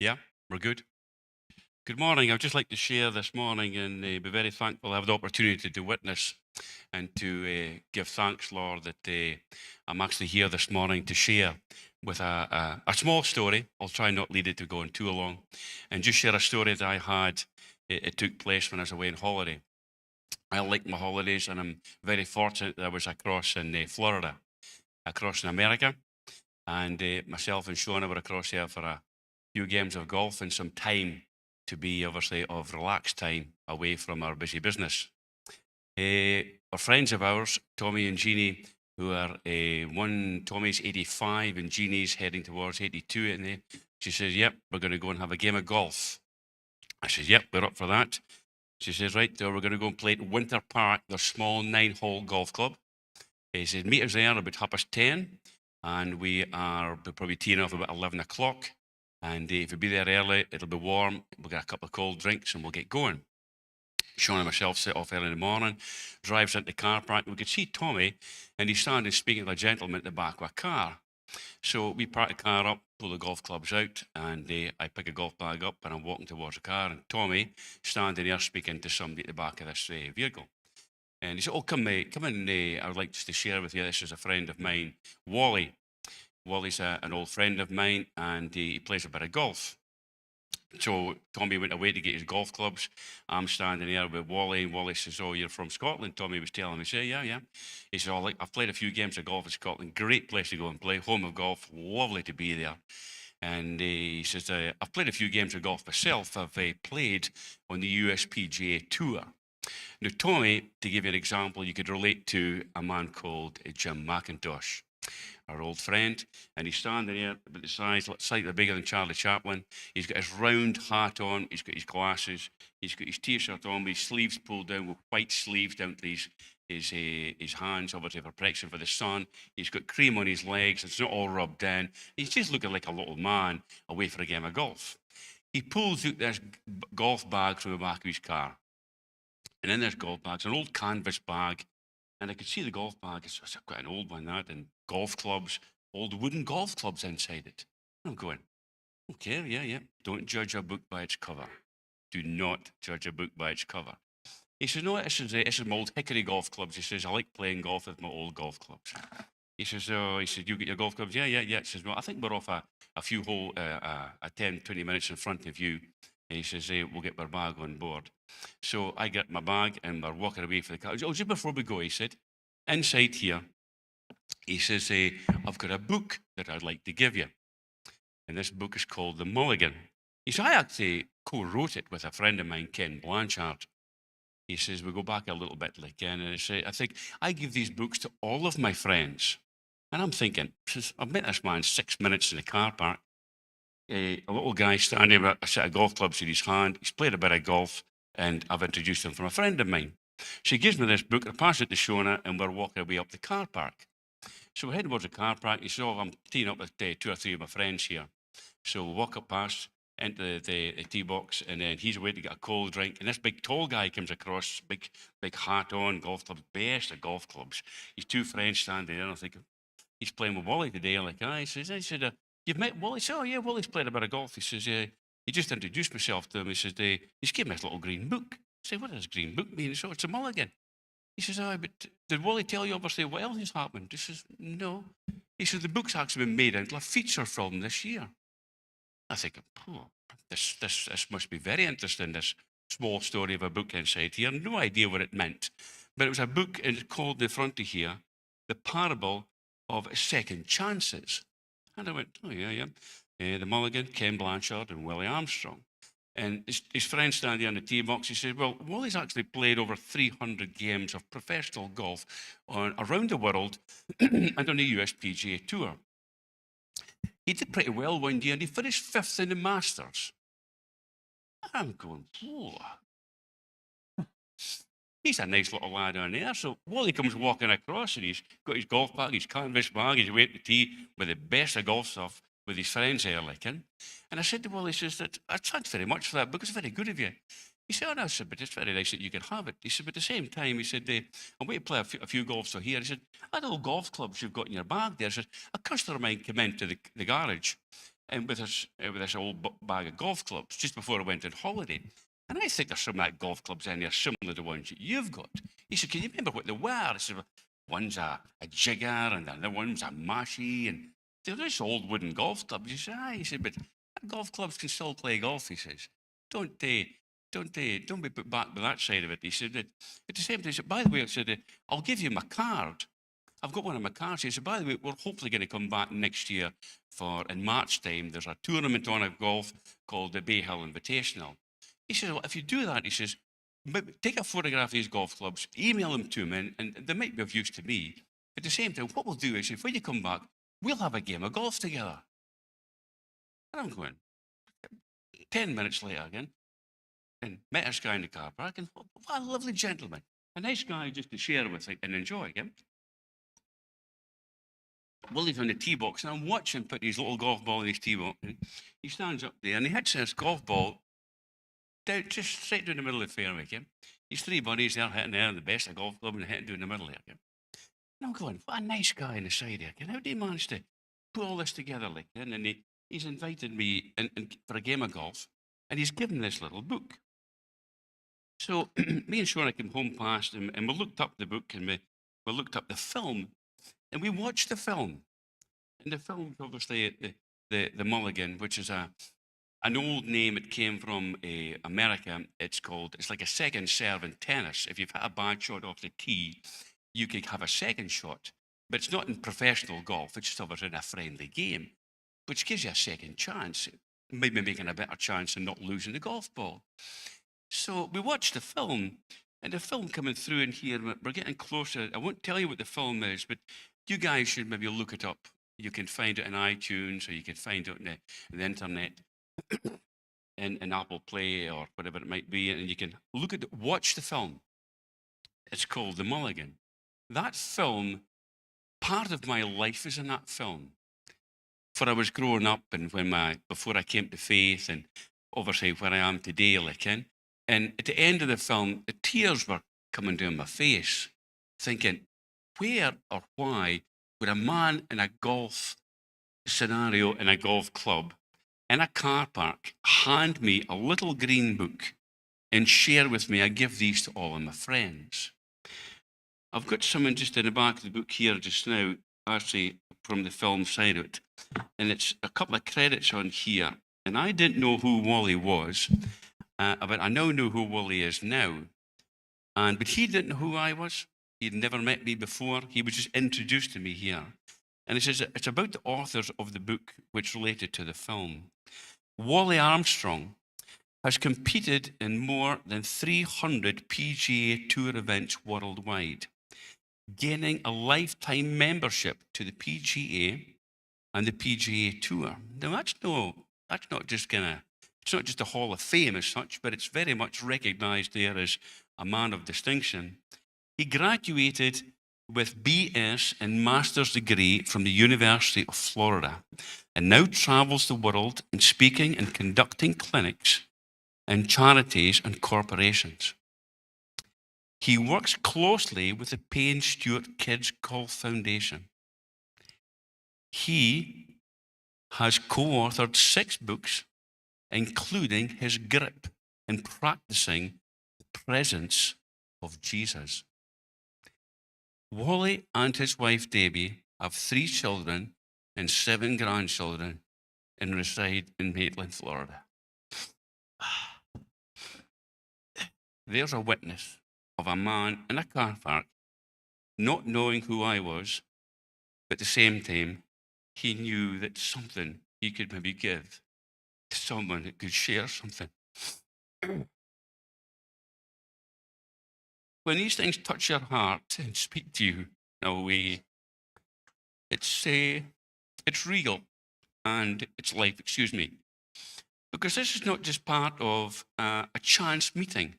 Yeah, we're good. Good morning. I'd just like to share this morning and be very thankful I have the opportunity to witness and to give thanks, Lord, that I'm actually here this morning to share with a small story. I'll try not lead it to going too long and just share a story that I had. It took place when I was away on holiday. I like my holidays and I'm very fortunate that I was across in Florida, across in America. And myself and Shona were across there for a few games of golf and some time to be obviously of relaxed time away from our busy business. Our friends of ours, Tommy and Jeannie, who are one Tommy's 85 and Jeannie's heading towards 82, and she says, "Yep, we're going to go and have a game of golf." I says, "Yep, we're up for that." She says, "Right, so we're going to go and play at Winter Park, their small 9-hole golf club." He says, "Meet us there about 10:30, and we'll probably teeing off about 11 o'clock. And if we be there early, it'll be warm. We'll get a couple of cold drinks and we'll get going." Sean and myself set off early in the morning, drives into the car park. We could see Tommy, and he's standing speaking to a gentleman at the back of a car. So we park the car up, pull the golf clubs out, and I pick a golf bag up and I'm walking towards the car. And Tommy standing there speaking to somebody at the back of this vehicle. And he said, "Oh, come in. I would like just to share with you. This is a friend of mine, Wally. Wally's an old friend of mine, and he plays a bit of golf." So Tommy went away to get his golf clubs. I'm standing there with Wally, and Wally says, "Oh, you're from Scotland?" Tommy was telling me. Say, "Yeah, yeah." He said, "Oh, I've played a few games of golf in Scotland. Great place to go and play. Home of golf. Lovely to be there." And he says, "I've played a few games of golf myself. I've played on the USPGA Tour." Now, Tommy, to give you an example, you could relate to a man called Jim McIntosh, our old friend, and he's standing there about the size, slightly bigger than Charlie Chaplin. He's got his round hat on, he's got his glasses, he's got his t-shirt on with his sleeves pulled down with white sleeves down to his hands, obviously for protection for the sun. He's got cream on his legs, it's not all rubbed in. He's just looking like a little man away for a game of golf. He pulls out this golf bag from the back of his car. And in this golf bag, it's an old canvas bag, and I could see the golf bag. It's quite an old one, that, and golf clubs, old wooden golf clubs inside it. And I'm going, "Okay, yeah, yeah. Don't judge a book by its cover. Do not judge a book by its cover." He says, "No, this is my old hickory golf clubs." He says, "I like playing golf with my old golf clubs." He says, "Oh," he said, "You get your golf clubs?" "Yeah, yeah, yeah." He says, "Well, I think we're off a few hole, a 10, 20 minutes in front of you." And he says, "We'll get our bag on board." So I get my bag and we're walking away for the car. "Oh, just before we go," he said, "inside here," he says, "I've got a book that I'd like to give you. And this book is called The Mulligan." He said, "I actually co-wrote it with a friend of mine, Ken Blanchard." He says, "We go back a little bit like Ken." And I think, "I give these books to all of my friends." And I'm thinking, I've met this man 6 minutes in the car park. A little guy standing with a set of golf clubs in his hand. He's played a bit of golf, and I've introduced him from a friend of mine. So he gives me this book. I pass it to Shona, and we're walking away up the car park. So we head towards the car park. He says, "Oh, I'm teeing up with two or three of my friends here." So we walk up past into the tee box, and then he's away to get a cold drink. And this big tall guy comes across, big hat on, golf clubs, best of golf clubs. His two friends standing there, and I'm thinking, he's playing with Wally today. I'm like, "I said, you've met Wally?" He said, "Oh, yeah, Wally's played a bit of golf." He says, he just introduced myself to him. He says, he's gave me this little green book. I say, "What does green book mean?" He said, "Oh, it's a mulligan." He says, "Oh, but did Wally tell you obviously what else has happened?" He says, "No." He says, "The book's actually been made into a feature film this year." I think, "Oh, this must be very interesting, this small story of a book inside here." No idea what it meant. But it was a book, and it's called in the front of here, "The Parable of Second Chances." And I went, "Oh, yeah, yeah." The Mulligan, Ken Blanchard, and Willie Armstrong. And his friend standing on the tee box, he said, "Well, Wally's actually played over 300 games of professional golf around the world and on the USPGA Tour. He did pretty well one year, and he finished fifth in the Masters." I'm going, "Whoa, he's a nice little lad on there." So Wally comes walking across, and he's got his golf bag, his canvas bag, he's away at the tee with the best of golf stuff with his friends there, like. And I said to Wally, says that, "Thanks very much for that book. It's very good of you." He said, "Oh, no," I said, "but it's very nice that you can have it." He said, "But at the same time," he said, "I'm going to play a few golfs here." He said, "That little golf clubs you've got in your bag there," he said, "a customer of mine came into the garage, and with this old bag of golf clubs just before I went on holiday. And I think there's some of that golf clubs in there similar to ones that you've got. He said, can you remember what they were? I said, well, one's a jigger and the other one's a mashie. And they're just old wooden golf clubs. He said, he said, but golf clubs can still play golf, he says. Don't be put back by that side of it. He said, at the same time, he said, by the way, I said, I'll give you my card. I've got one of my cards. He said, by the way, we're hopefully going to come back next year in March time. There's a tournament on of golf called the Bay Hill Invitational. He says, well, if you do that, he says, take a photograph of these golf clubs, email them to me, and they might be of use to me. At the same time, what we'll do is, when you come back, we'll have a game of golf together. And I'm going, 10 minutes later again, and met this guy in the car park, and what a lovely gentleman. A nice guy just to share with and enjoy him. Willie's on the tee box, and I'm watching him put his little golf ball in his tee box. He stands up there, and he hits this golf ball down, just straight down the middle of the fairway. Okay? His three buddies there hitting there, the best of golf club, and hitting down the middle there. Okay? And I'm going, what a nice guy on the side there. Okay? How did he manage to put all this together like that? And he's invited me for a game of golf, and he's given this little book. So me and Sean came home past, and we looked up the book, and we looked up the film, and we watched the film. And the film's obviously the Mulligan, which is an old name. It came from America. It's like a second serve in tennis. If you've had a bad shot off the tee, you could have a second shot. But it's not in professional golf. It's just obviously in a friendly game, which gives you a second chance. Maybe making a better chance of not losing the golf ball. So we watched the film, and the film coming through in here, we're getting closer. I won't tell you what the film is, but you guys should maybe look it up. You can find it on iTunes, or you can find it on the internet, in Apple Play or whatever it might be, and you can watch the film. It's called The Mulligan. That film, part of my life is in that film. For I was growing up, and before I came to faith, and obviously where I am today, and at the end of the film, the tears were coming down my face, thinking, where or why would a man in a golf scenario in a golf club in a car park hand me a little green book and share with me, I give these to all of my friends? I've got someone just in the back of the book here just now, actually from the film side of it, and it's a couple of credits on here. And I didn't know who Wally was, but I now know who Wally is now. But he didn't know who I was. He'd never met me before. He was just introduced to me here. And it says it's about the authors of the book which related to the film. Wally Armstrong has competed in more than 300 PGA Tour events worldwide, gaining a lifetime membership to the PGA and the PGA Tour. Now, that's not just it's not just a Hall of Fame as such, but it's very much recognized there as a man of distinction. He graduated with BS and master's degree from the University of Florida, and now travels the world in speaking and conducting clinics and charities and corporations. He works closely with the Payne Stewart Kids Golf Foundation. He has co-authored 6 books, including his grip in practicing the presence of Jesus. Wally and his wife Debbie have 3 children and 7 grandchildren and reside in Maitland, Florida. There's a witness of a man in a car park, not knowing who I was, but at the same time, he knew that something he could maybe give to someone that could share something. When these things touch your heart and speak to you in a way, it's real and it's life, Because this is not just part of a chance meeting.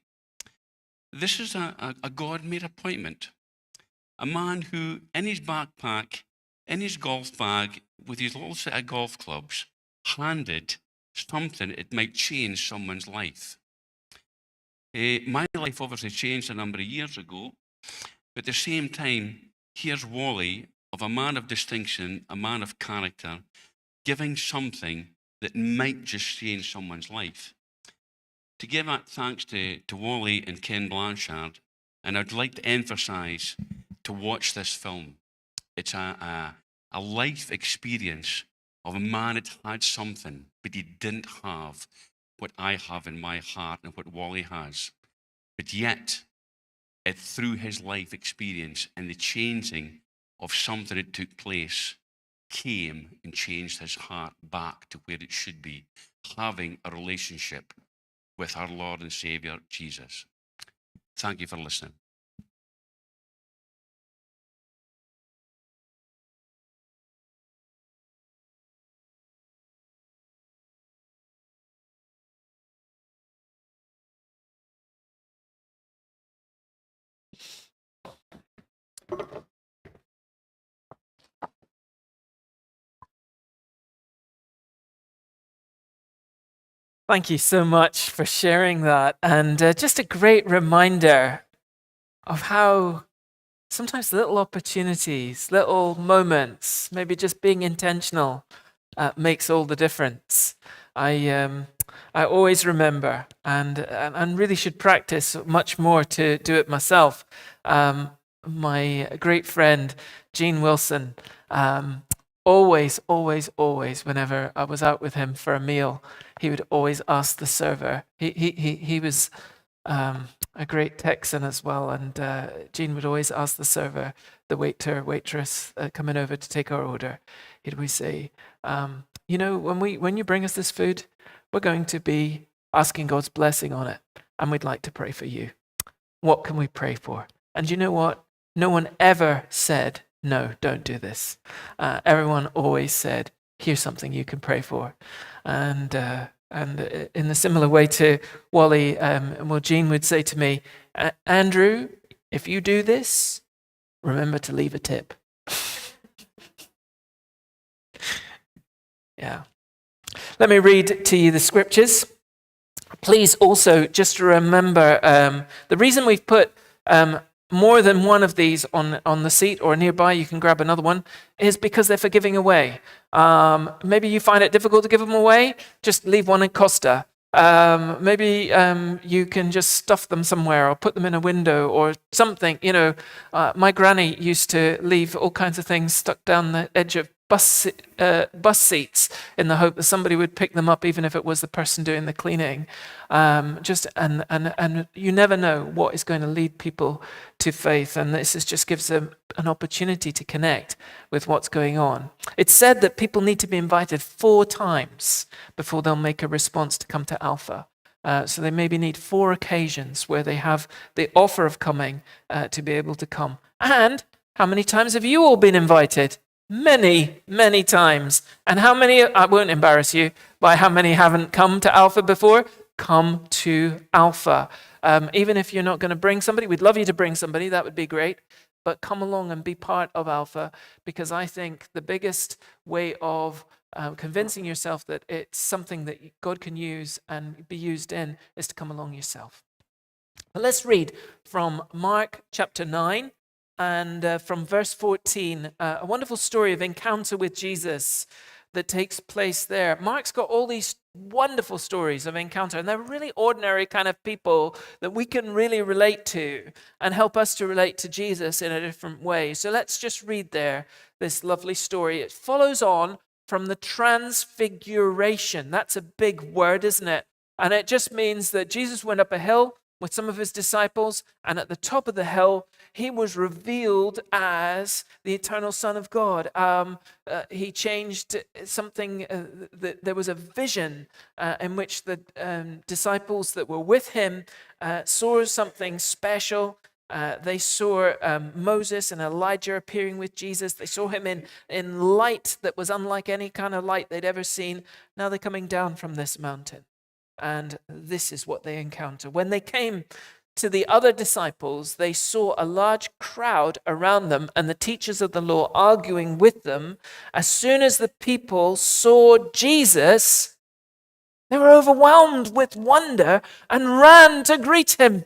This is a God-made appointment. A man who, in his backpack, in his golf bag, with his little set of golf clubs, handed something that might change someone's life. My life obviously changed a number of years ago, but at the same time, here's Wally, of a man of distinction, a man of character, giving something that might just change someone's life. To give that thanks to Wally and Ken Blanchard, and I'd like to emphasize to watch this film. It's a life experience of a man that had something, but he didn't have what I have in my heart and what Wally has. But yet, through his life experience and the changing of something that took place, came and changed his heart back to where it should be, having a relationship with our Lord and Savior, Jesus. Thank you for listening. Thank you so much for sharing that. And just a great reminder of how sometimes little opportunities, little moments, maybe just being intentional makes all the difference. I always remember and really should practice much more to do it myself. My great friend, Gene Wilson, always, whenever I was out with him for a meal, he would always ask the server. He was a great Texan as well, and Gene would always ask the server, the waiter, waitress coming over to take our order. He'd always say, when you bring us this food, we're going to be asking God's blessing on it, and we'd like to pray for you. What can we pray for? And you know what? No one ever said, no, don't do this. Everyone always said, here's something you can pray for. And in a similar way to Wally, Gene would say to me, Andrew, if you do this, remember to leave a tip. Yeah. Let me read to you the scriptures. Please also just remember the reason we've put more than one of these on the seat or nearby, you can grab another one, is because they're for giving away. Maybe you find it difficult to give them away, just leave one in Costa. Maybe you can just stuff them somewhere or put them in a window or something. My granny used to leave all kinds of things stuck down the edge of bus seats in the hope that somebody would pick them up, even if it was the person doing the cleaning. And you never know what is going to lead people to faith, and this just gives them an opportunity to connect with what's going on. It's said that people need to be invited 4 times before they'll make a response to come to Alpha. So they maybe need 4 occasions where they have the offer of coming to be able to come. And how many times have you all been invited? Many, many times. And how many, I won't embarrass you by how many haven't come to Alpha before? Come to Alpha. Even if you're not going to bring somebody, we'd love you to bring somebody, that would be great. But come along and be part of Alpha, because I think the biggest way of convincing yourself that it's something that God can use and be used in is to come along yourself. But let's read from Mark chapter 9. And from verse 14, a wonderful story of encounter with Jesus that takes place there. Mark's got all these wonderful stories of encounter, and they're really ordinary kind of people that we can really relate to and help us to relate to Jesus in a different way. So let's just read there this lovely story. It follows on from the transfiguration. That's a big word, isn't it? And it just means that Jesus went up a hill with some of his disciples, and at the top of the hill, he was revealed as the eternal Son of God. He changed something. There was a vision in which the disciples that were with him saw something special. They saw Moses and Elijah appearing with Jesus. They saw him in light that was unlike any kind of light they'd ever seen. Now they're coming down from this mountain. And this is what they encounter. When they came to the other disciples, they saw a large crowd around them and the teachers of the law arguing with them. As soon as the people saw Jesus, they were overwhelmed with wonder and ran to greet him.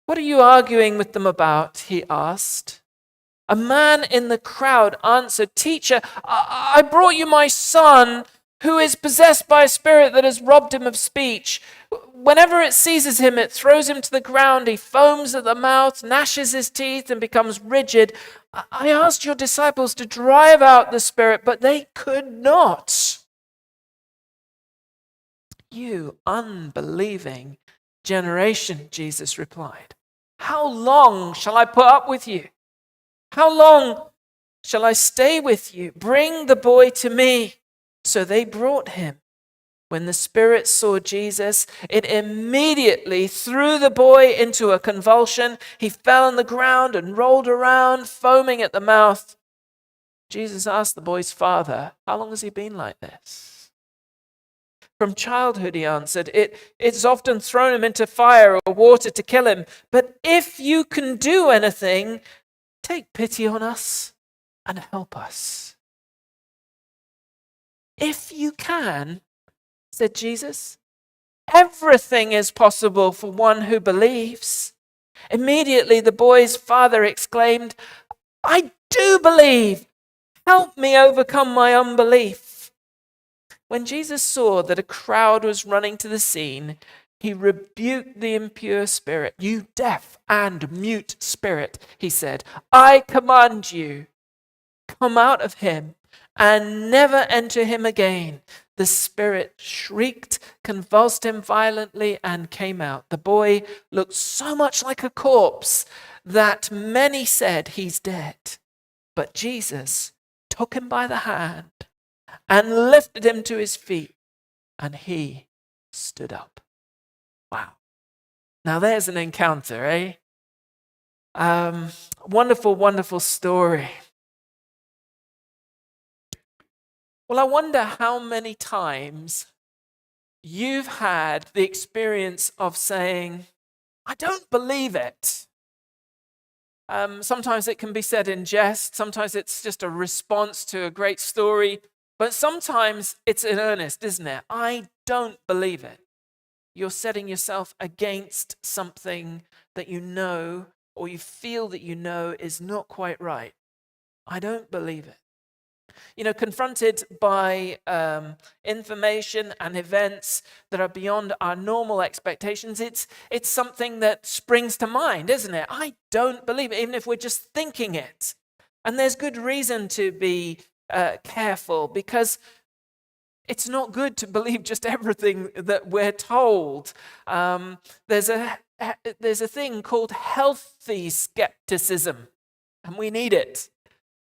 What are you arguing with them about? He asked. A man in the crowd answered, Teacher, I brought you my son who is possessed by a spirit that has robbed him of speech. Whenever it seizes him, it throws him to the ground. He foams at the mouth, gnashes his teeth, and becomes rigid. I asked your disciples to drive out the spirit, but they could not. You unbelieving generation, Jesus replied. How long shall I put up with you? How long shall I stay with you? Bring the boy to me. So they brought him. When the spirit saw Jesus, it immediately threw the boy into a convulsion. He fell on the ground and rolled around, foaming at the mouth. Jesus asked the boy's father, how long has he been like this? From childhood, he answered. It's often thrown him into fire or water to kill him. But if you can do anything, take pity on us and help us. If you can, said Jesus, everything is possible for one who believes. Immediately the boy's father exclaimed, I do believe. Help me overcome my unbelief. When Jesus saw that a crowd was running to the scene, he rebuked the impure spirit. You deaf and mute spirit, he said, I command you, come out of him and never enter him again. The spirit shrieked, convulsed him violently, and came out. The boy looked so much like a corpse that many said he's dead. But Jesus took him by the hand and lifted him to his feet, and he stood up. Wow. Now there's an encounter, eh? Wonderful, wonderful story. Well, I wonder how many times you've had the experience of saying, I don't believe it. Sometimes it can be said in jest. Sometimes it's just a response to a great story. But sometimes it's in earnest, isn't it? I don't believe it. You're setting yourself against something that you know or you feel that you know is not quite right. I don't believe it. You know, confronted by information and events that are beyond our normal expectations, it's something that springs to mind, isn't it? I don't believe it, even if we're just thinking it. And there's good reason to be careful, because it's not good to believe just everything that we're told. There's a thing called healthy skepticism, and we need it.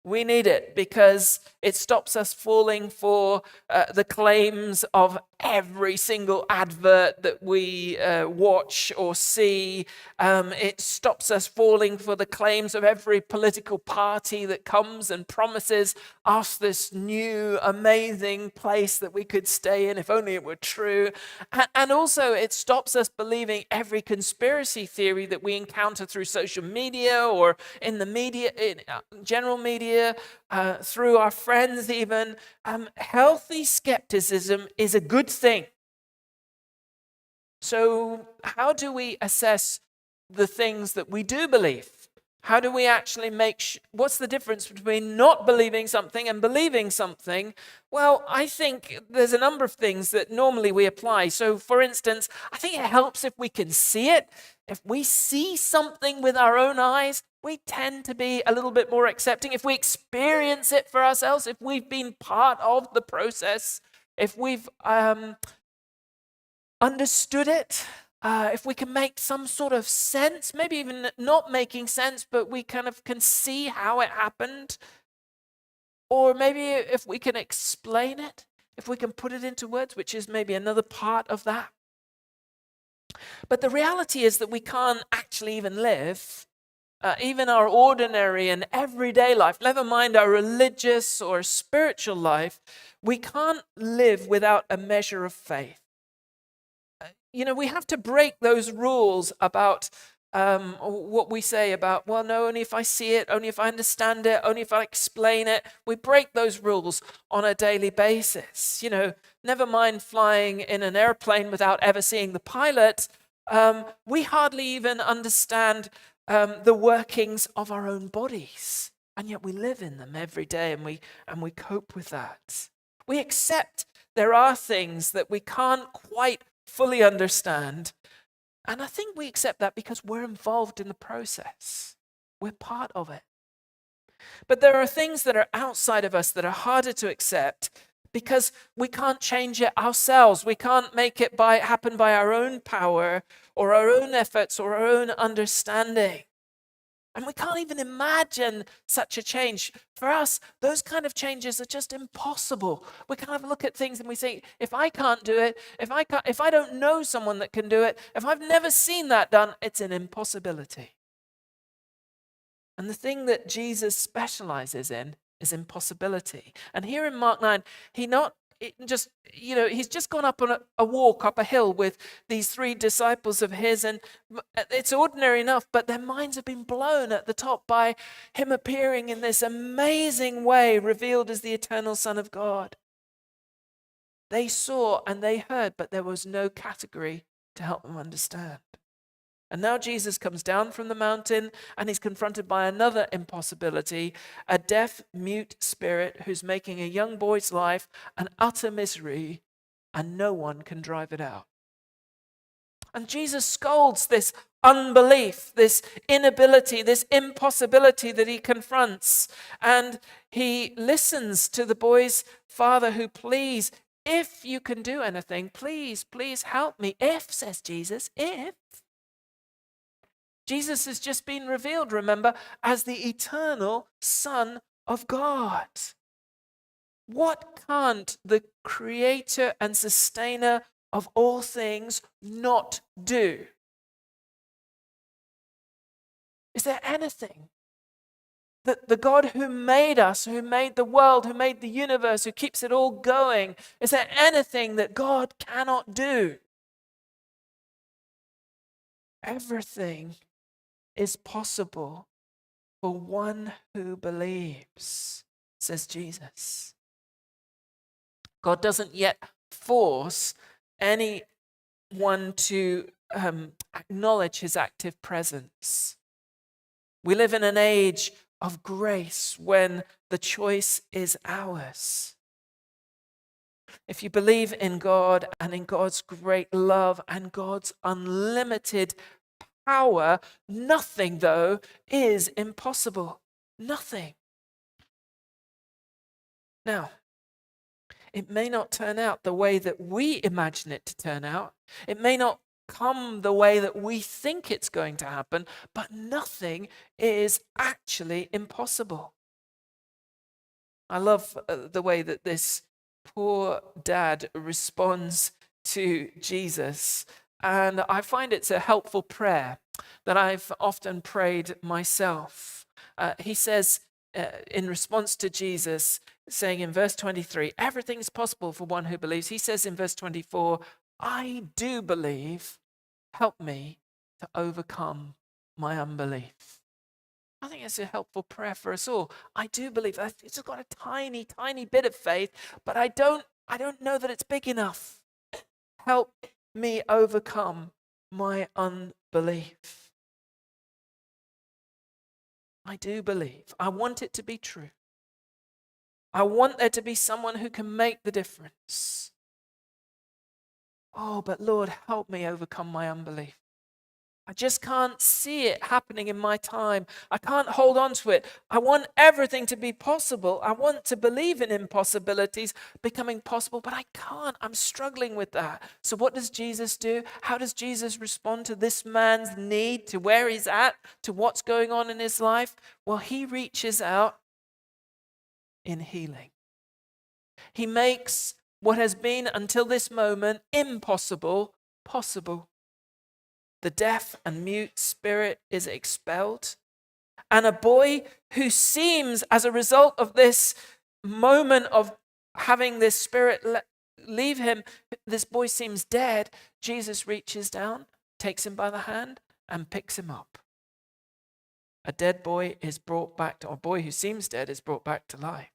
We need it because it stops us falling for the claims of every single advert that we watch or see. It stops us falling for the claims of every political party that comes and promises us this new amazing place that we could stay in if only it were true. And also it stops us believing every conspiracy theory that we encounter through social media or in the media, in general media, through our friends even. Healthy skepticism is a good thing. So how do we assess the things that we do believe? How do we actually what's the difference between not believing something and believing something? Well, I think there's a number of things that normally we apply. So for instance, I think it helps if we can see it. If we see something with our own eyes, we tend to be a little bit more accepting. If we experience it for ourselves, if we've been part of the process, if we've understood it, if we can make some sort of sense, maybe even not making sense, but we kind of can see how it happened. Or maybe if we can explain it, if we can put it into words, which is maybe another part of that. But the reality is that we can't actually even live, even our ordinary and everyday life, never mind our religious or spiritual life, we can't live without a measure of faith. You know, we have to break those rules about what we say about, well, no, only if I see it, only if I understand it, only if I explain it. We break those rules on a daily basis. You know, never mind flying in an airplane without ever seeing the pilot. We hardly even understand the workings of our own bodies, and yet we live in them every day, and we cope with that. We accept there are things that we can't quite fully understand. And I think we accept that because we're involved in the process. We're part of it. But there are things that are outside of us that are harder to accept because we can't change it ourselves. We can't make it happen by our own power or our own efforts or our own understanding. And we can't even imagine such a change. For us, those kind of changes are just impossible. We kind of look at things and we say, if I can't do it, if I don't know someone that can do it, if I've never seen that done, it's an impossibility. And the thing that Jesus specializes in is impossibility. And here in Mark 9, he's just gone up on a walk up a hill with these 3 disciples of his, and it's ordinary enough, but their minds have been blown at the top by him appearing in this amazing way, revealed as the eternal Son of God. They saw and they heard, but there was no category to help them understand. And now Jesus comes down from the mountain and he's confronted by another impossibility, a deaf, mute spirit who's making a young boy's life an utter misery, and no one can drive it out. And Jesus scolds this unbelief, this inability, this impossibility that he confronts. And he listens to the boy's father who pleads, if you can do anything, please help me. If, says Jesus, if. Jesus has just been revealed, remember, as the eternal Son of God. What can't the creator and sustainer of all things not do? Is there anything that the God who made us, who made the world, who made the universe, who keeps it all going, is there anything that God cannot do? Everything is possible for one who believes, says Jesus. God doesn't yet force anyone to acknowledge his active presence. We live in an age of grace when the choice is ours. If you believe in God and in God's great love and God's unlimited power, nothing, though, is impossible. Nothing. Now, it may not turn out the way that we imagine it to turn out. It may not come the way that we think it's going to happen, but nothing is actually impossible. I love the way that this poor dad responds to Jesus. And I find it's a helpful prayer that I've often prayed myself. He says, in response to Jesus, saying in verse 23, everything is possible for one who believes. He says in verse 24, I do believe, help me to overcome my unbelief. I think it's a helpful prayer for us all. I do believe. It's got a tiny, tiny bit of faith, but I don't know that it's big enough. Help me overcome my unbelief. I do believe. I want it to be true. I want there to be someone who can make the difference. Oh, but Lord, help me overcome my unbelief. I just can't see it happening in my time. I can't hold on to it. I want everything to be possible. I want to believe in impossibilities becoming possible, but I can't. I'm struggling with that. So what does Jesus do? How does Jesus respond to this man's need, to where he's at, to what's going on in his life? Well, he reaches out in healing. He makes what has been until this moment impossible possible. The deaf and mute spirit is expelled. And a boy who seems, as a result of this moment of having this spirit leave him, this boy seems dead. Jesus reaches down, takes him by the hand, and picks him up. A dead boy is brought back to, or a boy who seems dead is brought back to life.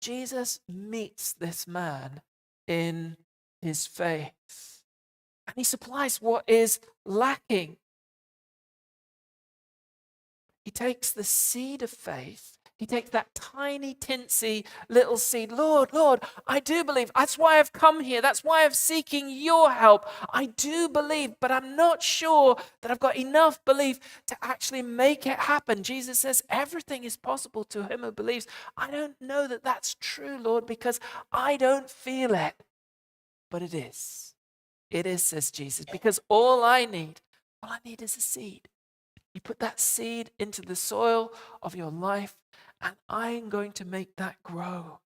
Jesus meets this man in his faith. And he supplies what is lacking. He takes the seed of faith, He takes that tiny, tinsy little seed. Lord, Lord, I do believe. That's why I've come here. That's why I'm seeking your help. I do believe, but I'm not sure that I've got enough belief to actually make it happen. Jesus says everything is possible to him who believes. I don't know that that's true, Lord, because I don't feel it. But it is. It is, says Jesus, because all I need is a seed. You put that seed into the soil of your life, and I'm going to make that grow.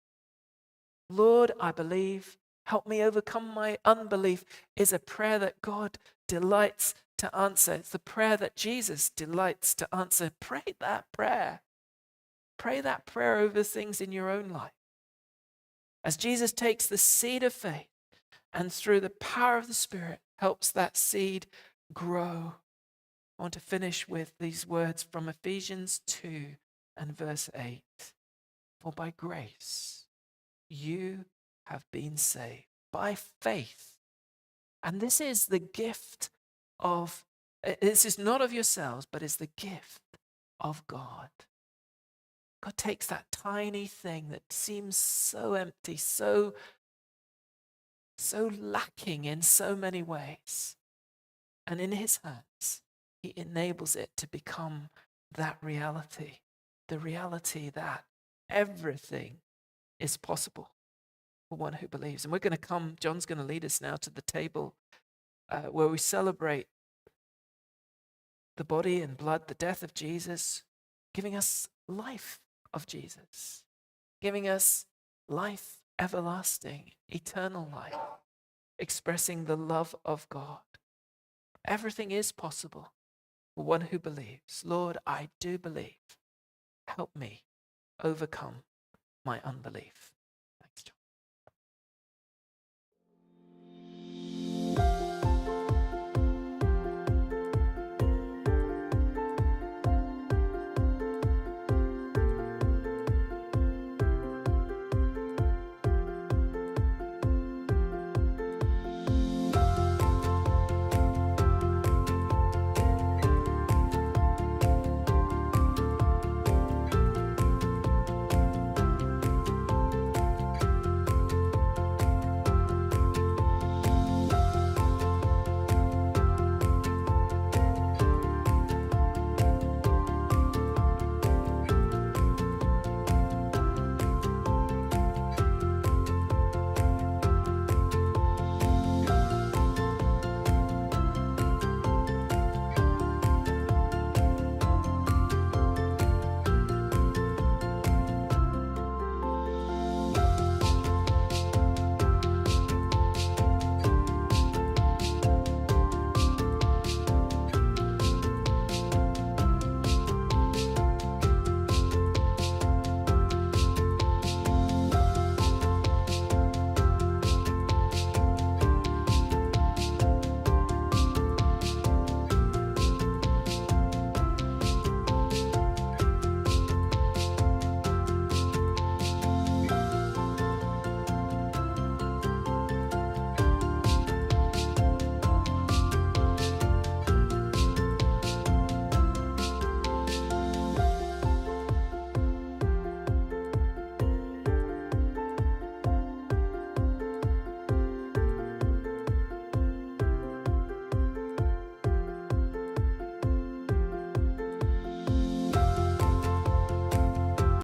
Lord, I believe. Help me overcome my unbelief is a prayer that God delights to answer. It's the prayer that Jesus delights to answer. Pray that prayer. Pray that prayer over things in your own life. As Jesus takes the seed of faith and through the power of the Spirit helps that seed grow. I want to finish with these words from Ephesians 2 and verse 8. For by grace you have been saved by faith. And this is the gift of, this is not of yourselves, but is the gift of God. God takes that tiny thing that seems so empty, so lacking in so many ways. And in his hands, he enables it to become that reality, the reality that everything is possible for one who believes. And we're going to come, John's going to lead us now to the table where we celebrate the body and blood, the death of Jesus, giving us life of Jesus, giving us life everlasting, eternal life, expressing the love of God. Everything is possible for one who believes. Lord, I do believe. Help me overcome my unbelief.